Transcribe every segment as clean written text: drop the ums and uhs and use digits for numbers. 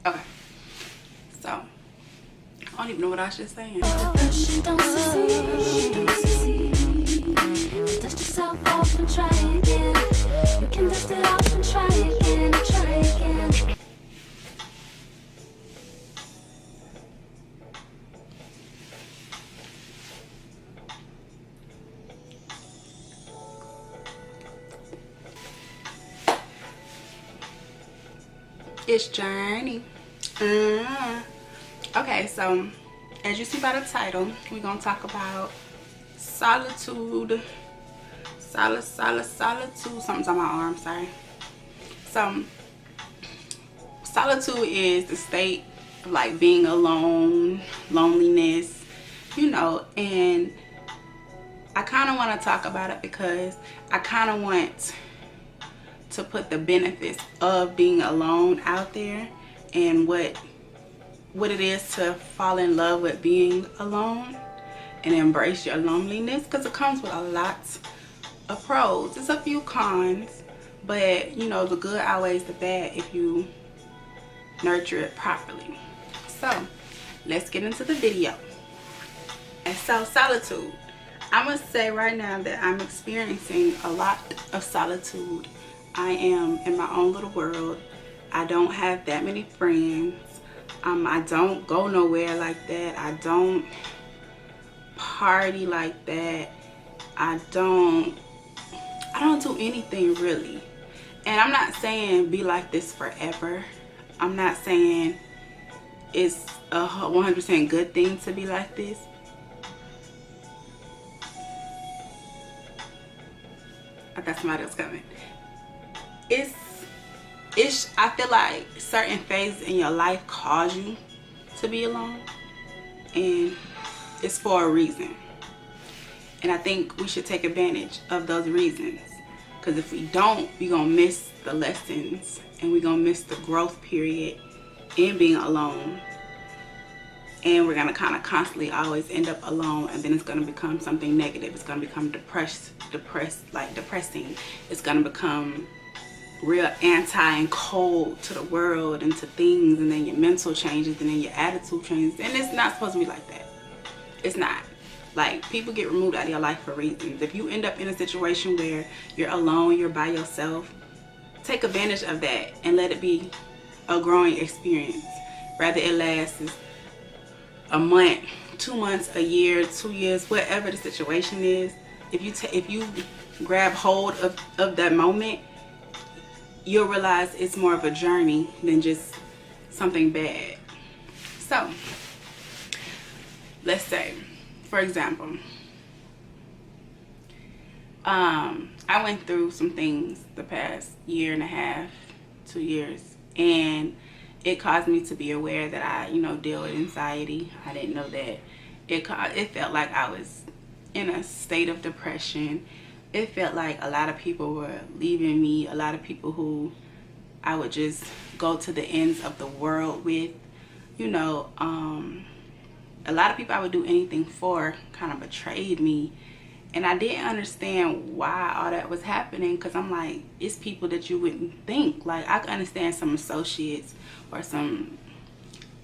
Okay, so I don't even know what I was just saying. Dust yourself off and try again. You can dust it off and try again, try again. It's Journey. Okay, so as you see by the title, we're gonna talk about solitude. Solitude. Something's on my arm, sorry. So solitude is the state of like being alone, loneliness, you know, and I kind of want to talk about it because I kind of want to put the benefits of being alone out there and what it is to fall in love with being alone and embrace your loneliness, because it comes with a lot of pros. There's a few cons, but you know, the good outweighs the bad if you nurture it properly. So let's get into the video. And so solitude, I must say right now that I'm experiencing a lot of solitude. I am in my own little world. I don't have that many friends. I don't go nowhere like that. I don't party like that. I don't do anything really. And I'm not saying be like this forever. I'm not saying it's a 100% good thing to be like this. I thought somebody was coming. I feel like certain phases in your life cause you to be alone, and it's for a reason. And I think we should take advantage of those reasons, because if we don't, we're gonna miss the lessons and we're gonna miss the growth period in being alone, and we're gonna kind of constantly always end up alone, and then it's gonna become something negative. It's gonna become depressing. It's gonna become real anti and cold to the world and to things, and then your mental changes and then your attitude changes, and it's not supposed to be like that. It's not. Like, people get removed out of your life for reasons. If you end up in a situation where you're alone, you're by yourself, take advantage of that and let it be a growing experience. Rather it lasts a month, 2 months, a year, 2 years, whatever the situation is. If you grab hold of that moment, you'll realize it's more of a journey than just something bad. So let's say, for example, I went through some things the past year and a half, 2 years, and it caused me to be aware that I, you know, deal with anxiety. I didn't know that. It felt like I was in a state of depression. It felt like a lot of people were leaving me, a lot of people who I would just go to the ends of the world with, you know. A lot of people I would do anything for kind of betrayed me, and I didn't understand why all that was happening, because I'm like, it's people that you wouldn't think. Like, I can understand some associates or some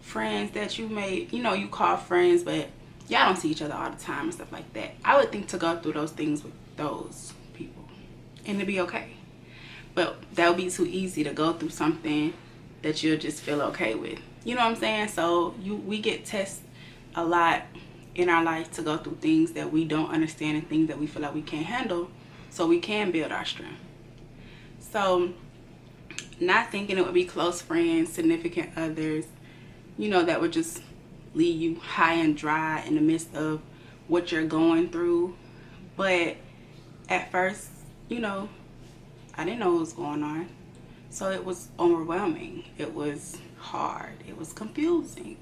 friends that you may, you know, you call friends, but y'all don't see each other all the time and stuff like that. I would think to go through those things with those people and to be okay, but that would be too easy to go through something that you'll just feel okay with, you know what I'm saying? So we get tested a lot in our life to go through things that we don't understand and things that we feel like we can't handle, so we can build our strength. So not thinking it would be close friends, significant others, you know, that would just leave you high and dry in the midst of what you're going through. But at first, you know, I didn't know what was going on, so it was overwhelming. It was hard. It was confusing.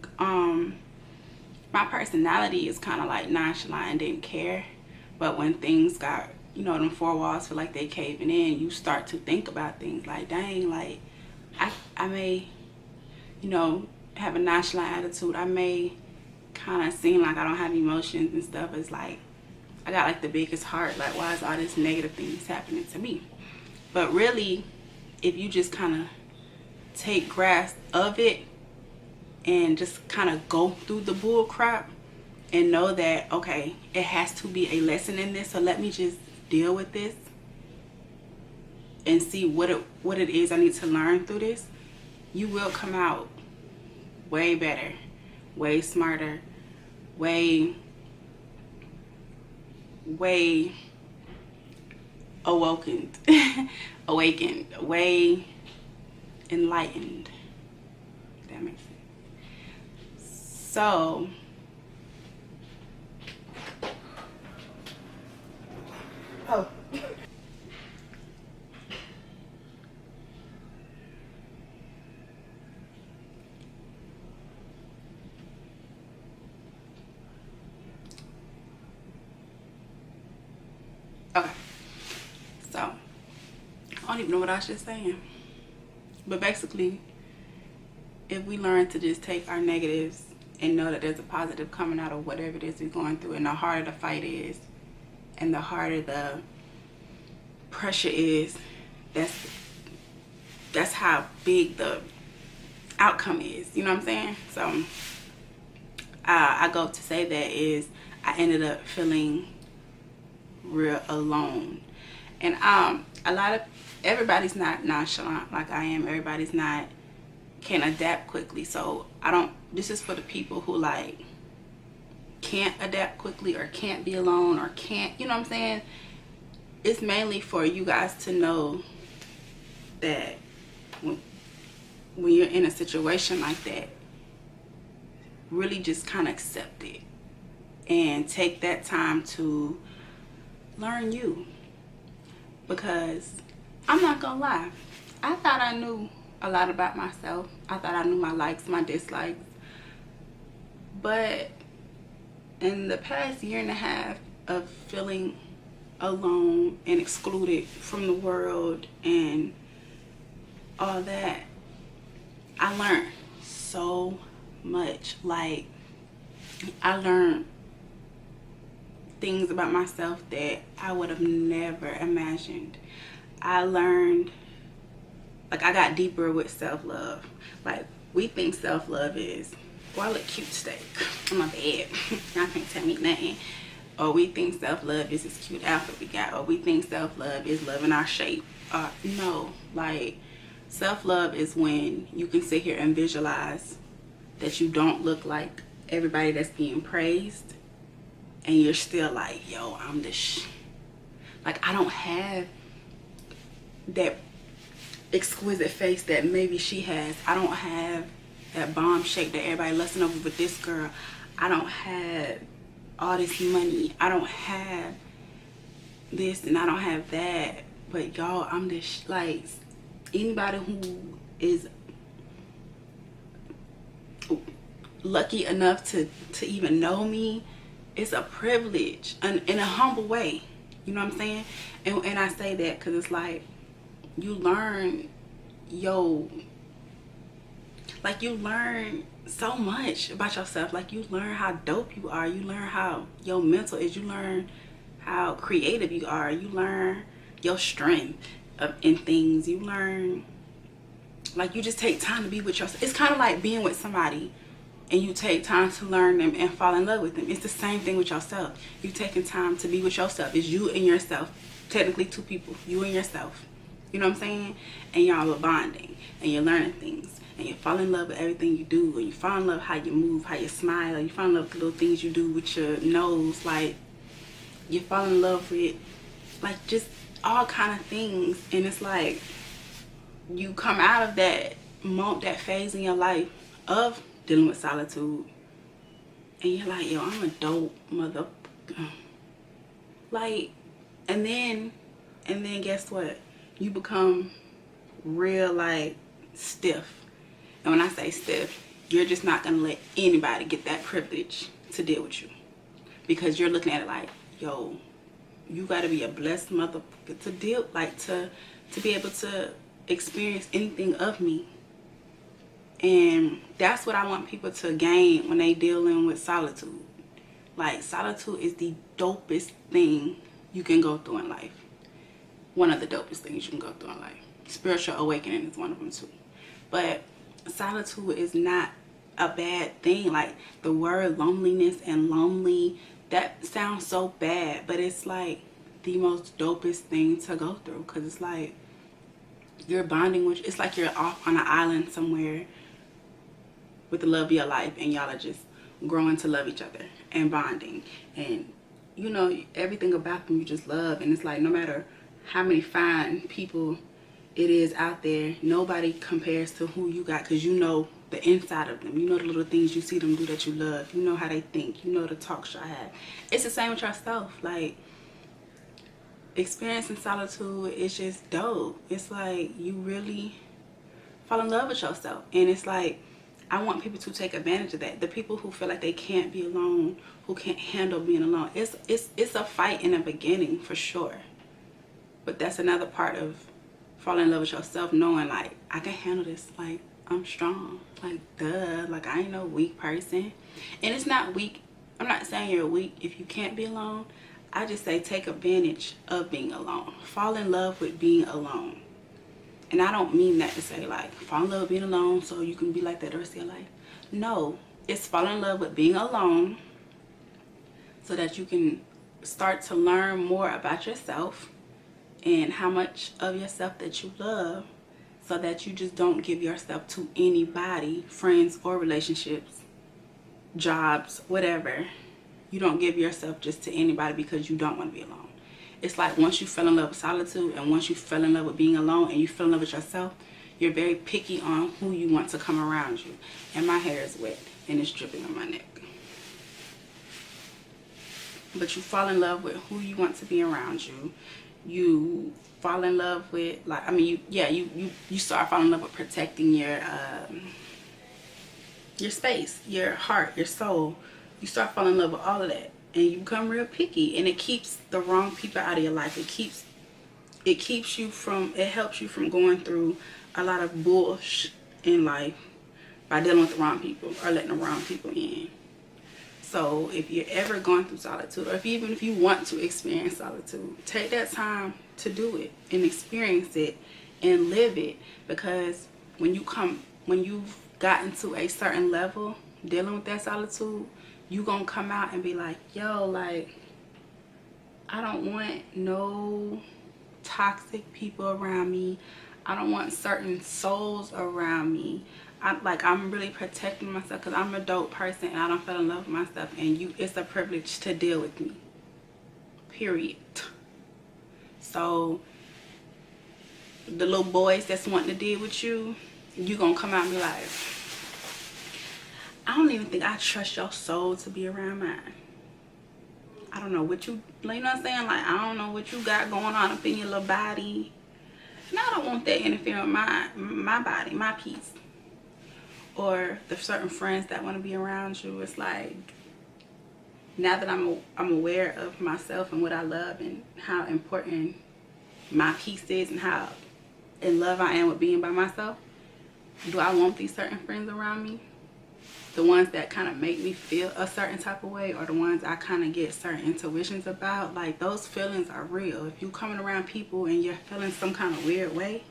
My personality is kind of like nonchalant and didn't care, but when things got, you know, them four walls feel like they caving in, you start to think about things like, dang, like I may, you know, have a nonchalant attitude. I may kind of seem like I don't have emotions and stuff. It's like I got like the biggest heart. Like, why is all this negative things happening to me? But really, if you just kind of take grasp of it, and just kind of go through the bull crap and know that, okay, it has to be a lesson in this, so let me just deal with this and see what it is I need to learn through this, you will come out way better, way smarter, way awakened, way enlightened. If that makes sense. So okay, so I don't even know what I was just saying, but basically, if we learn to just take our negatives and know that there's a positive coming out of whatever it is we're going through, and the harder the fight is and the harder the pressure is, that's how big the outcome is, you know what I'm saying? So I go to say that is I ended up feeling real alone. And everybody's not nonchalant like I am. Everybody's not can adapt quickly. So this is for the people who like can't adapt quickly or can't be alone or can't, you know what I'm saying? It's mainly for you guys to know that when you're in a situation like that, really just kind of accept it and take that time to learn you. Because I'm not gonna lie, I thought I knew a lot about myself. I thought I knew my likes, my dislikes. But in the past year and a half of feeling alone and excluded from the world and all that, I learned so much. Like, I learned things about myself that I would have never imagined. I learned, like, I got deeper with self-love. Like, we think self-love is, well, I look cute steak on my bed. Y'all can't tell me nothing. Or we think self-love is this cute outfit we got. Or we think self-love is loving our shape. No, like, self-love is when you can sit here and visualize that you don't look like everybody that's being praised, and you're still like, yo, I'm the like, I don't have that exquisite face that maybe she has. I don't have that bomb shape that everybody lusting over with this girl. I don't have all this money. I don't have this and I don't have that. But y'all, I'm this, like, anybody who is lucky enough to even know me, it's a privilege and in a humble way, you know what I'm saying? And I say that because it's like, you learn, like, you learn so much about yourself. Like, you learn how dope you are. You learn how your mental is. You learn how creative you are. You learn your strength in things. You learn, like, you just take time to be with yourself. It's kind of like being with somebody and you take time to learn them and fall in love with them. It's the same thing with yourself. You taking time to be with yourself. It's you and yourself. Technically two people, you and yourself. You know what I'm saying? And y'all are bonding and you're learning things and you fall in love with everything you do, and you fall in love how you move, how you smile, you fall in love with the little things you do with your nose, like, you fall in love with, like, just all kind of things. And it's like, you come out of that moment, that phase in your life of dealing with solitude, and you're like, yo, I'm a dope mother, like, and then guess what? You become real, like, stiff. And when I say stiff, you're just not gonna let anybody get that privilege to deal with you, because you're looking at it like, yo, you gotta be a blessed mother to deal, like, to be able to experience anything of me. And that's what I want people to gain when they dealing with solitude. Like, solitude is the dopest thing you can go through in life. One of the dopest things you can go through in life. Spiritual awakening is one of them too. But solitude is not a bad thing. Like the word loneliness and lonely, that sounds so bad, but it's like the most dopest thing to go through, because it's like you're bonding with, it's like you're off on an island somewhere with the love of your life, and y'all are just growing to love each other and bonding, and you know, everything about them you just love. And it's like no matter how many fine people it is out there, nobody compares to who you got, because you know the inside of them. You know the little things you see them do that you love. You know how they think. You know the talks y'all have. It's the same with yourself. Like, experiencing solitude is just dope. It's like you really fall in love with yourself, and it's like I want people to take advantage of that. The people who feel like they can't be alone, who can't handle being alone, it's a fight in the beginning for sure, but that's another part of falling in love with yourself, knowing like I can handle this, like I'm strong, like duh, like I ain't no weak person. And it's not weak, I'm not saying you're weak if you can't be alone. I just say take advantage of being alone. Fall in love with being alone. And I don't mean that to say like fall in love with being alone so you can be like that the rest of your life. No, it's fall in love with being alone so that you can start to learn more about yourself and how much of yourself that you love, so that you just don't give yourself to anybody, friends or relationships, jobs, whatever. You don't give yourself just to anybody because you don't want to be alone. It's like once you fell in love with solitude, and once you fell in love with being alone, and you fell in love with yourself, you're very picky on who you want to come around you. And my hair is wet and it's dripping on my neck. But you fall in love with who you want to be around you. You fall in love with, like, I mean, you start falling in love with protecting your space, your heart, your soul. You start falling in love with all of that, and you become real picky, and it keeps the wrong people out of your life. It keeps you from, it helps you from going through a lot of bullshit in life by dealing with the wrong people or letting the wrong people in. So if you're ever going through solitude, or even if you want to experience solitude, take that time to do it and experience it and live it. Because when you've gotten to a certain level dealing with that solitude, you gonna come out and be like, yo, like, I don't want no toxic people around me. I don't want certain souls around me. I'm really protecting myself because I'm a dope person and I don't fall in love with myself, and it's a privilege to deal with me, period. So the little boys that's wanting to deal with you, you gonna come out and be like, I don't even think I trust your soul to be around mine. I don't know what you know what I'm saying? Like, I don't know what you got going on up in your little body. And I don't want that interfering with my body, my peace. Or the certain friends that want to be around you. It's like, now that I'm aware of myself and what I love and how important my peace is and how in love I am with being by myself, do I want these certain friends around me? The ones that kind of make me feel a certain type of way, or the ones I kind of get certain intuitions about? Like, those feelings are real. If you coming around people and you're feeling some kind of weird way,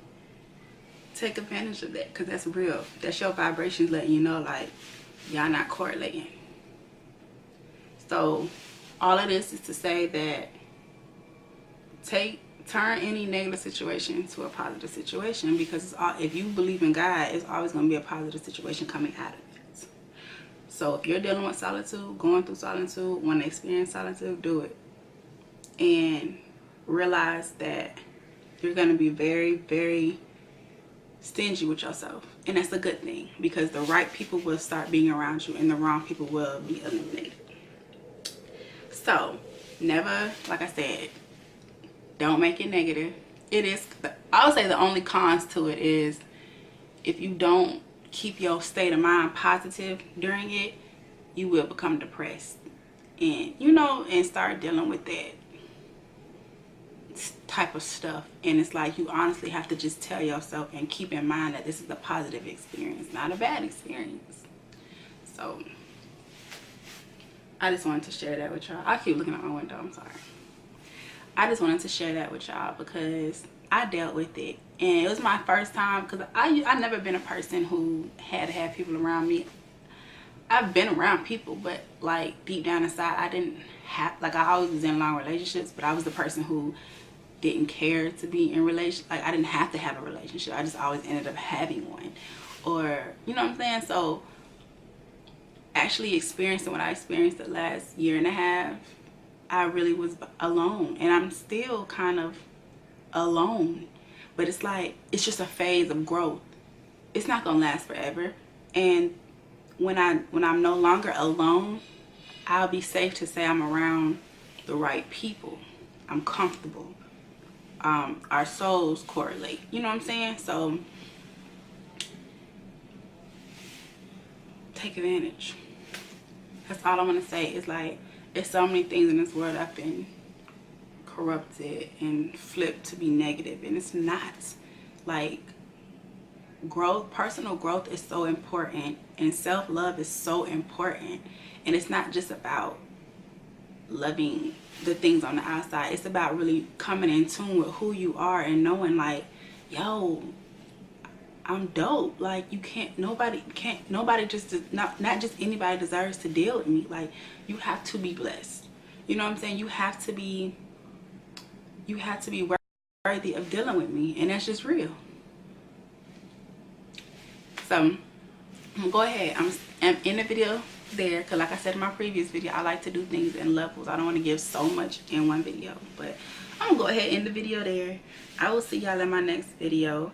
take advantage of that, because that's real. That's your vibrations letting you know, like, y'all not correlating. So all of this is to say that turn any negative situation to a positive situation, because if you believe in God, it's always going to be a positive situation coming out of it. So if you're dealing with solitude, going through solitude, want to experience solitude, do it. And realize that you're going to be very, very stingy with yourself. And that's a good thing, because the right people will start being around you and the wrong people will be eliminated. So never, like I said, don't make it negative. It is, I would say the only cons to it is if you don't keep your state of mind positive during it, you will become depressed, and and start dealing with that type of stuff. And it's like, you honestly have to just tell yourself and keep in mind that this is a positive experience, not a bad experience. So I just wanted to share that with y'all. I keep looking out my window, I'm sorry. I just wanted to share that with y'all because I dealt with it, and it was my first time, because I never been a person who had to have people around me. I've been around people, but like deep down inside, I didn't have, like, I always was in long relationships, but I was the person who didn't care to be in relation. Like, I didn't have to have a relationship. I just always ended up having one, or you know what I'm saying. So actually experiencing what I experienced the last year and a half, I really was alone, and I'm still kind of alone, but it's like, it's just a phase of growth. It's not gonna last forever, and when I'm no longer alone, I'll be safe to say I'm around the right people. I'm comfortable. Our souls correlate, you know what I'm saying? So take advantage. That's all I want to say. It's like, there's so many things in this world I've been corrupted and flipped to be negative, and it's not. Like, growth, personal growth is so important, and self-love is so important. And it's not just about loving the things on the outside. It's about really coming in tune with who you are and knowing, like, yo, I'm dope. Like, you can't, nobody just, not just anybody deserves to deal with me. Like, you have to be blessed. You know what I'm saying? You have to be worthy of dealing with me, and that's just real. So I'm gonna go ahead. I'm in the video there, because like I said in my previous video, I like to do things in levels. I don't want to give so much in one video, but I'm gonna go ahead and end the video there. I will see y'all in my next video.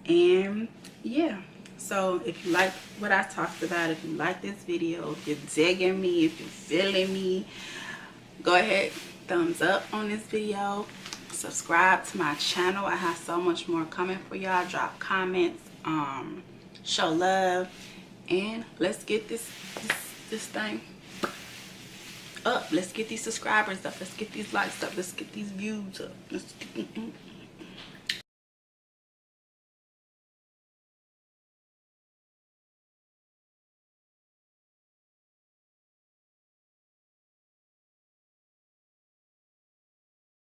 And yeah, so if you like what I talked about, if you like this video, if you're digging me, if you're feeling me, go ahead, thumbs up on this video. Subscribe to my channel. I have so much more coming for y'all. Drop comments, show love, and let's get this thing up. Let's get these subscribers up. Let's get these likes up. Let's get these views up.